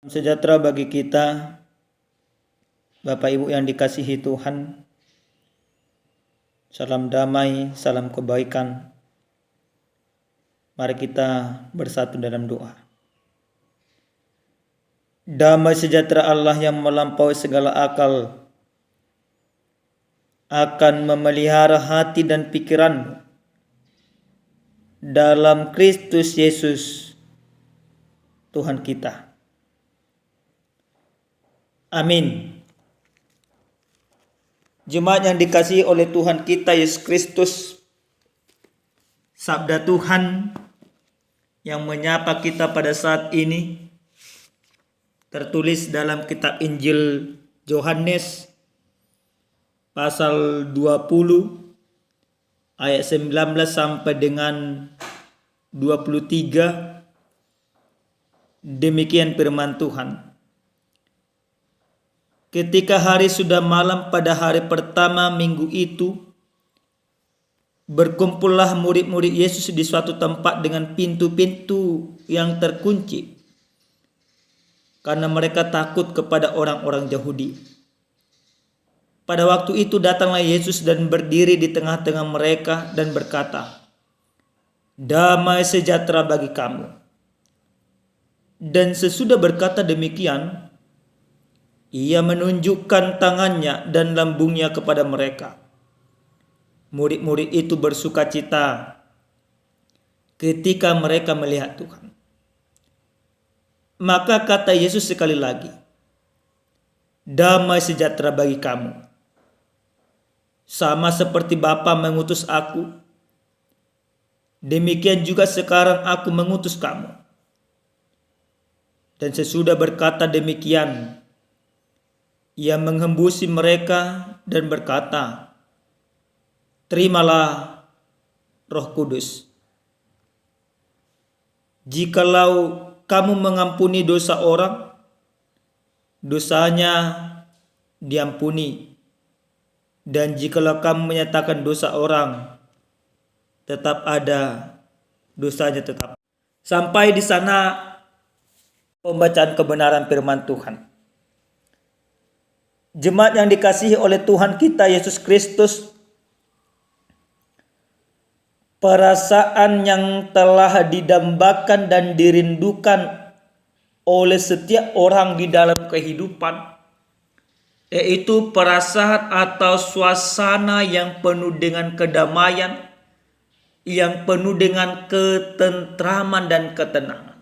Sejahtera bagi kita, Bapak Ibu yang dikasihi Tuhan. Salam damai, salam kebaikan. Mari kita bersatu dalam doa. Damai sejahtera Allah yang melampaui segala akal akan memelihara hati dan pikiranmu dalam Kristus Yesus Tuhan kita. Amin. Jemaat yang dikasihi oleh Tuhan kita Yesus Kristus, sabda Tuhan yang menyapa kita pada saat ini tertulis dalam kitab Injil Yohanes pasal 20 ayat 19 sampai dengan 23. Demikian firman Tuhan. Ketika hari sudah malam pada hari pertama minggu itu, berkumpullah murid-murid Yesus di suatu tempat dengan pintu-pintu yang terkunci, karena mereka takut kepada orang-orang Yahudi. Pada waktu itu datanglah Yesus dan berdiri di tengah-tengah mereka dan berkata, "Damai sejahtera bagi kamu." Dan sesudah berkata demikian, Ia menunjukkan tangannya dan lambungnya kepada mereka. Murid-murid itu bersukacita ketika mereka melihat Tuhan. Maka kata Yesus sekali lagi, "Damai sejahtera bagi kamu. Sama seperti Bapa mengutus aku, demikian juga sekarang aku mengutus kamu." Dan sesudah berkata demikian, Ia menghembusi mereka dan berkata, "Terimalah Roh Kudus. Jikalau kamu mengampuni dosa orang, dosanya diampuni. Dan jikalau kamu menyatakan dosa orang, tetap ada, dosanya tetap." Sampai di sana pembacaan kebenaran firman Tuhan. Jemaat yang dikasihi oleh Tuhan kita Yesus Kristus, perasaan yang telah didambakan dan dirindukan oleh setiap orang di dalam kehidupan, yaitu perasaan atau suasana yang penuh dengan kedamaian, yang penuh dengan ketentraman dan ketenangan.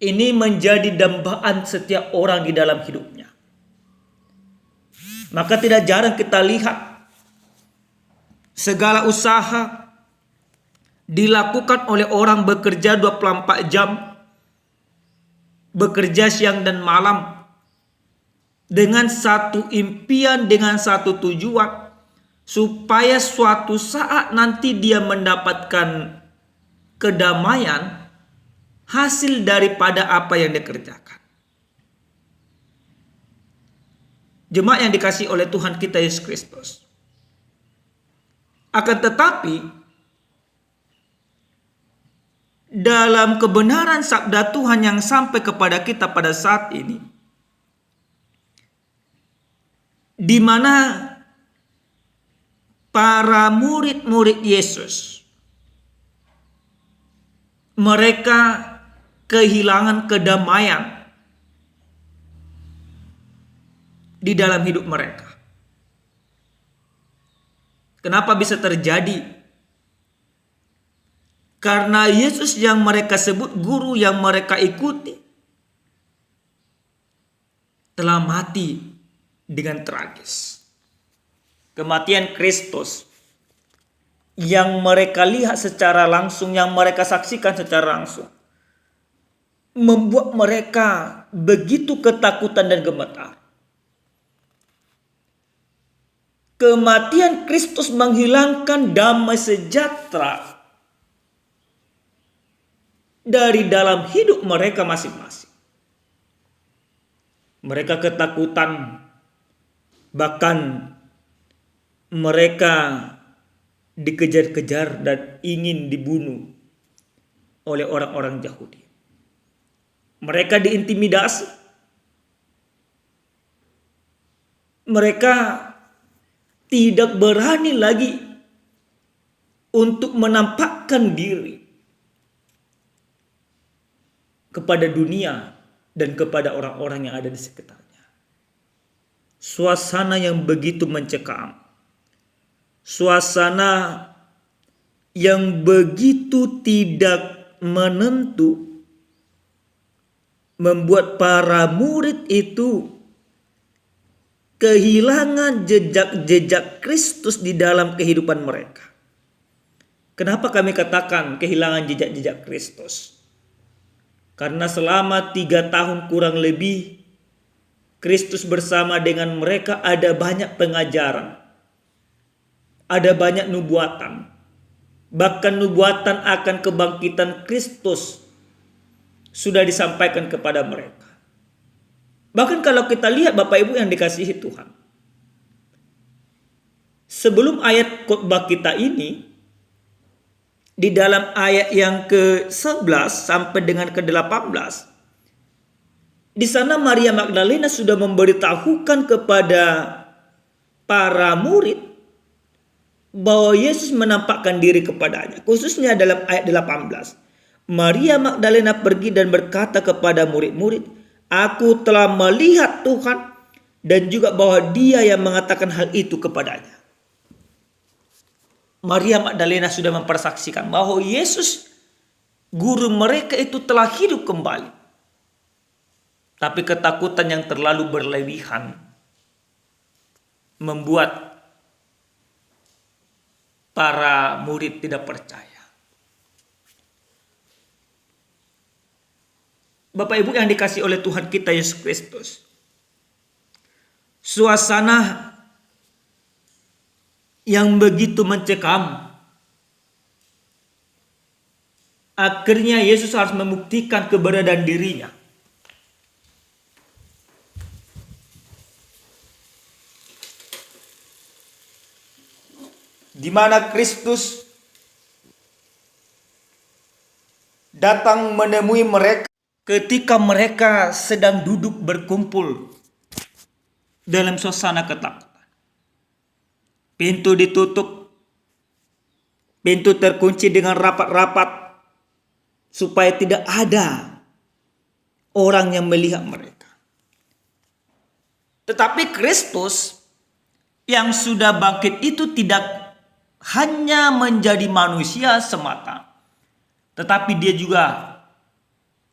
Ini menjadi dambaan setiap orang di dalam hidupnya. Maka tidak jarang kita lihat segala usaha dilakukan oleh orang bekerja 24 jam, bekerja siang dan malam, dengan satu impian, dengan satu tujuan, supaya suatu saat nanti dia mendapatkan kedamaian hasil daripada apa yang dikerjakan. Jemaat yang dikasihi oleh Tuhan kita Yesus Kristus. Akan tetapi, dalam kebenaran sabda Tuhan yang sampai kepada kita pada saat ini, di mana para murid-murid Yesus, mereka kehilangan kedamaian di dalam hidup mereka. Kenapa bisa terjadi? Karena Yesus yang mereka sebut guru, yang mereka ikuti, telah mati dengan tragis. Kematian Kristus yang mereka lihat secara langsung, yang mereka saksikan secara langsung, membuat mereka begitu ketakutan dan gemetar. Kematian Kristus menghilangkan damai sejahtera dari dalam hidup mereka masing-masing. Mereka ketakutan, bahkan mereka dikejar-kejar dan ingin dibunuh oleh orang-orang Yahudi. Mereka diintimidasi. Mereka tidak berani lagi untuk menampakkan diri kepada dunia dan kepada orang-orang yang ada di sekitarnya. Suasana yang begitu mencekam. Suasana yang begitu tidak menentu membuat para murid itu kehilangan jejak-jejak Kristus di dalam kehidupan mereka. Kenapa kami katakan kehilangan jejak-jejak Kristus? Karena selama 3 tahun kurang lebih Kristus bersama dengan mereka ada banyak pengajaran. Ada banyak nubuatan. Bahkan nubuatan akan kebangkitan Kristus sudah disampaikan kepada mereka. Bahkan kalau kita lihat Bapak Ibu yang dikasihi Tuhan. Sebelum ayat khotbah kita ini, di dalam ayat yang ke-11 sampai dengan ke-18, di sana Maria Magdalena sudah memberitahukan kepada para murid bahwa Yesus menampakkan diri kepadanya. Khususnya dalam ayat 18. Maria Magdalena pergi dan berkata kepada murid-murid, "Aku telah melihat Tuhan," dan juga bahwa dia yang mengatakan hal itu kepadanya. Maria Magdalena sudah mempersaksikan bahwa Yesus, guru mereka itu telah hidup kembali. Tapi ketakutan yang terlalu berlebihan membuat para murid tidak percaya. Bapak Ibu yang dikasihi oleh Tuhan kita Yesus Kristus, suasana yang begitu mencekam, akhirnya Yesus harus membuktikan keberadaan dirinya. Di mana Kristus datang menemui mereka ketika mereka sedang duduk berkumpul dalam suasana ketakutan. Pintu ditutup, pintu terkunci dengan rapat-rapat supaya tidak ada orang yang melihat mereka. Tetapi Kristus yang sudah bangkit itu tidak hanya menjadi manusia semata, tetapi dia juga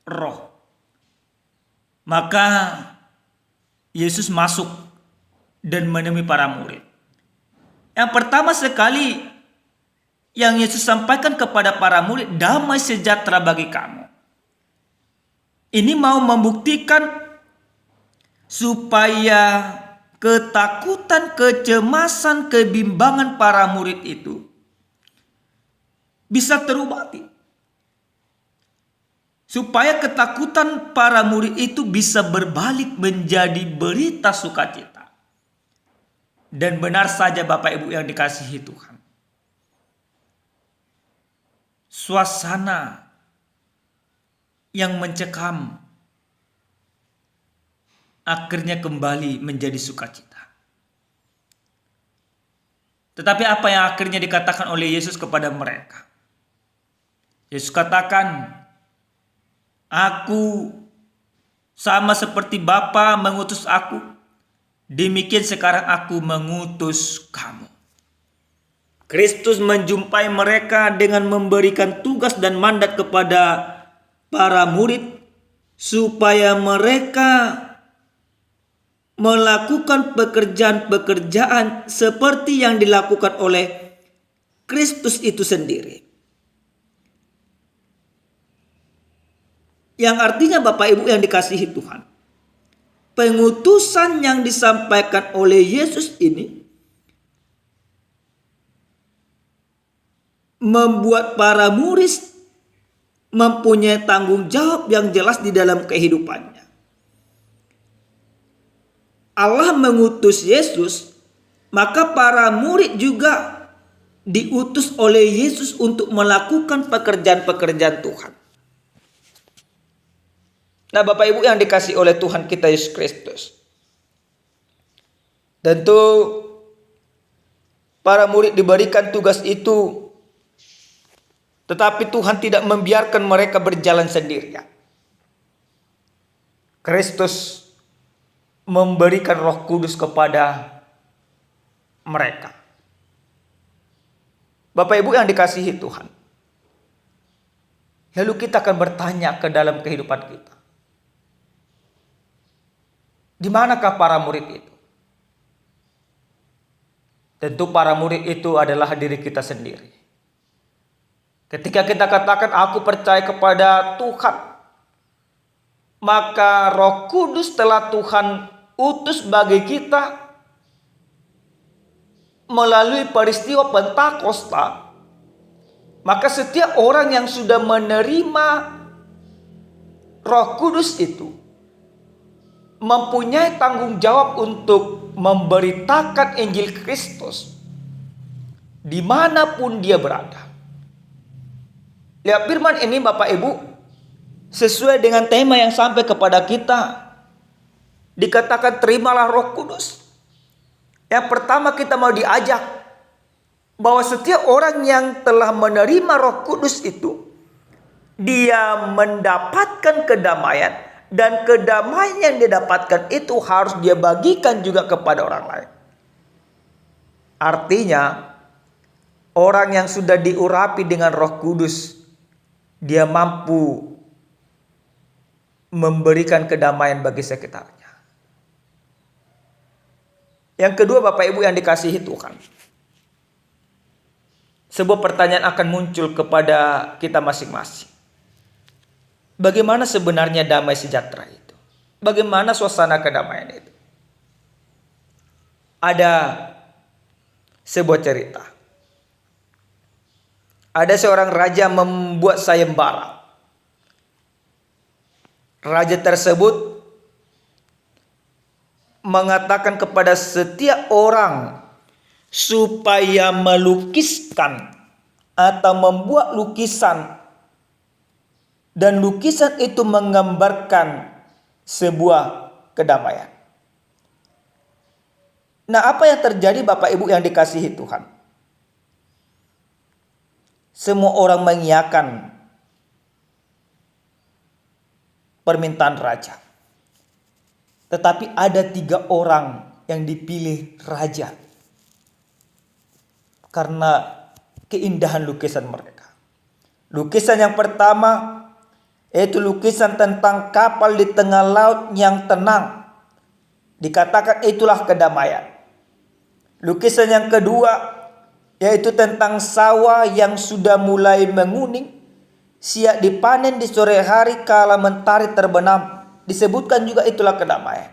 roh. Maka Yesus masuk dan menemui para murid. Yang pertama sekali yang Yesus sampaikan kepada para murid, damai sejahtera bagi kamu. Ini mau membuktikan supaya ketakutan, kecemasan, kebimbangan para murid itu bisa terobati. Supaya ketakutan para murid itu bisa berbalik menjadi berita sukacita. Dan benar saja Bapak Ibu yang dikasihi Tuhan. Suasana yang mencekam akhirnya kembali menjadi sukacita. Tetapi apa yang akhirnya dikatakan oleh Yesus kepada mereka? Yesus katakan, "Aku sama seperti Bapa mengutus aku, demikian sekarang aku mengutus kamu." Kristus menjumpai mereka dengan memberikan tugas dan mandat kepada para murid supaya mereka melakukan pekerjaan-pekerjaan seperti yang dilakukan oleh Kristus itu sendiri. Yang artinya Bapak Ibu yang dikasihi Tuhan, pengutusan yang disampaikan oleh Yesus ini membuat para murid mempunyai tanggung jawab yang jelas di dalam kehidupannya. Allah mengutus Yesus, maka para murid juga diutus oleh Yesus untuk melakukan pekerjaan-pekerjaan Tuhan. Nah, Bapak Ibu yang dikasihi oleh Tuhan kita Yesus Kristus, tentu para murid diberikan tugas itu, tetapi Tuhan tidak membiarkan mereka berjalan sendirian. Kristus memberikan Roh Kudus kepada mereka. Bapak Ibu yang dikasihi Tuhan, lalu kita akan bertanya ke dalam kehidupan kita, di manakah para murid itu? Tentu para murid itu adalah diri kita sendiri. Ketika kita katakan aku percaya kepada Tuhan, maka Roh Kudus telah Tuhan utus bagi kita melalui peristiwa Pentakosta. Maka setiap orang yang sudah menerima Roh Kudus itu mempunyai tanggung jawab untuk memberitakan Injil Kristus dimanapun dia berada. Lihat firman ini Bapak Ibu, sesuai dengan tema yang sampai kepada kita, dikatakan terimalah Roh Kudus. Yang pertama kita mau diajak bahwa setiap orang yang telah menerima Roh Kudus itu, dia mendapatkan kedamaian, dan kedamaian yang didapatkan itu harus dia bagikan juga kepada orang lain. Artinya, orang yang sudah diurapi dengan Roh Kudus, dia mampu memberikan kedamaian bagi sekitarnya. Yang kedua Bapak Ibu yang dikasihi Tuhan, sebuah pertanyaan akan muncul kepada kita masing-masing. Bagaimana sebenarnya damai sejahtera itu? Bagaimana suasana kedamaian itu? Ada sebuah cerita. Ada seorang raja membuat sayembara. Raja tersebut mengatakan kepada setiap orang supaya melukiskan atau membuat lukisan, dan lukisan itu menggambarkan sebuah kedamaian. Nah, apa yang terjadi Bapak Ibu yang dikasihi Tuhan? Semua orang mengiyakan permintaan raja. Tetapi ada 3 orang yang dipilih raja karena keindahan lukisan mereka. Lukisan yang pertama yaitu lukisan tentang kapal di tengah laut yang tenang. Dikatakan itulah kedamaian. Lukisan yang kedua yaitu tentang sawah yang sudah mulai menguning, siap dipanen di sore hari kala mentari terbenam. Disebutkan juga itulah kedamaian.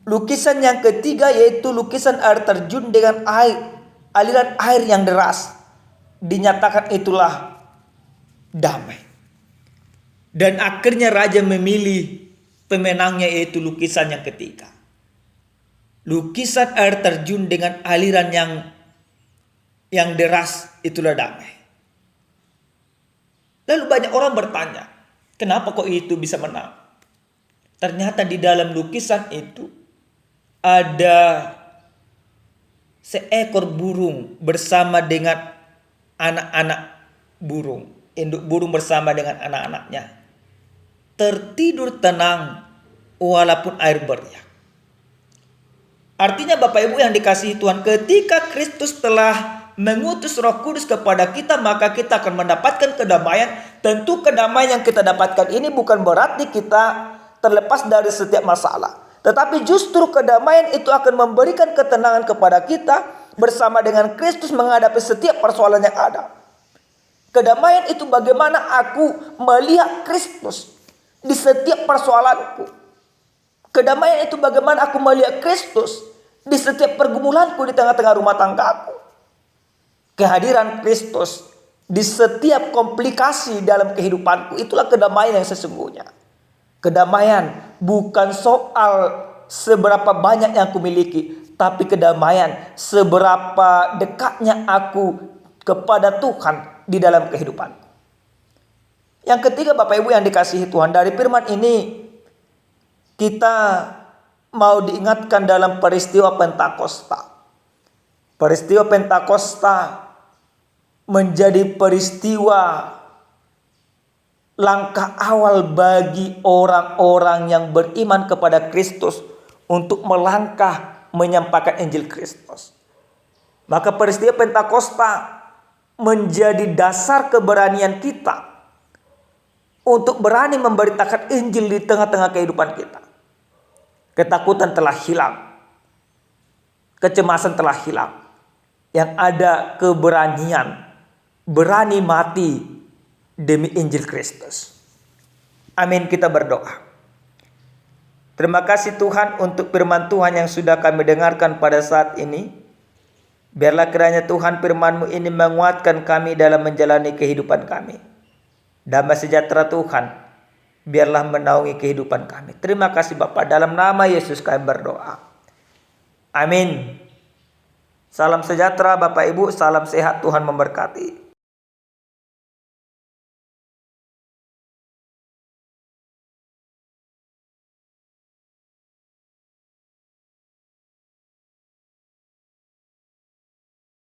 Lukisan yang ketiga yaitu lukisan air terjun dengan air, aliran air yang deras. Dinyatakan itulah damai. Dan akhirnya raja memilih pemenangnya yaitu lukisan yang ketiga. Lukisan air terjun dengan aliran yang deras, itulah damai. Lalu banyak orang bertanya, kenapa kok itu bisa menang? Ternyata di dalam lukisan itu ada seekor burung bersama dengan anak-anak burung, induk burung bersama dengan anak-anaknya, tertidur tenang walaupun air beriak. Artinya Bapak Ibu yang dikasihi Tuhan, ketika Kristus telah mengutus Roh Kudus kepada kita, maka kita akan mendapatkan kedamaian. Tentu kedamaian yang kita dapatkan ini bukan berarti kita terlepas dari setiap masalah, tetapi justru kedamaian itu akan memberikan ketenangan kepada kita bersama dengan Kristus menghadapi setiap persoalan yang ada. Kedamaian itu bagaimana aku melihat Kristus di setiap persoalanku. Kedamaian itu bagaimana aku melihat Kristus di setiap pergumulanku di tengah-tengah rumah tanggaku. Kehadiran Kristus di setiap komplikasi dalam kehidupanku, itulah kedamaian yang sesungguhnya. Kedamaian bukan soal seberapa banyak yang aku miliki, tapi kedamaian seberapa dekatnya aku kepada Tuhan di dalam kehidupanku. Yang ketiga Bapak Ibu yang dikasihi Tuhan, dari firman ini kita mau diingatkan dalam peristiwa Pentakosta. Peristiwa Pentakosta menjadi peristiwa langkah awal bagi orang-orang yang beriman kepada Kristus untuk melangkah menyampaikan Injil Kristus. Maka peristiwa Pentakosta menjadi dasar keberanian kita untuk berani memberitakan Injil di tengah-tengah kehidupan kita. Ketakutan telah hilang, kecemasan telah hilang. Yang ada keberanian, berani mati demi Injil Kristus. Amin, kita berdoa. Terima kasih Tuhan untuk firman Tuhan yang sudah kami dengarkan pada saat ini. Biarlah kiranya Tuhan firman-Mu ini menguatkan kami dalam menjalani kehidupan kami. Damai sejahtera Tuhan, biarlah menaungi kehidupan kami. Terima kasih Bapa, dalam nama Yesus kami berdoa. Amin. Salam sejahtera Bapak Ibu, salam sehat, Tuhan memberkati.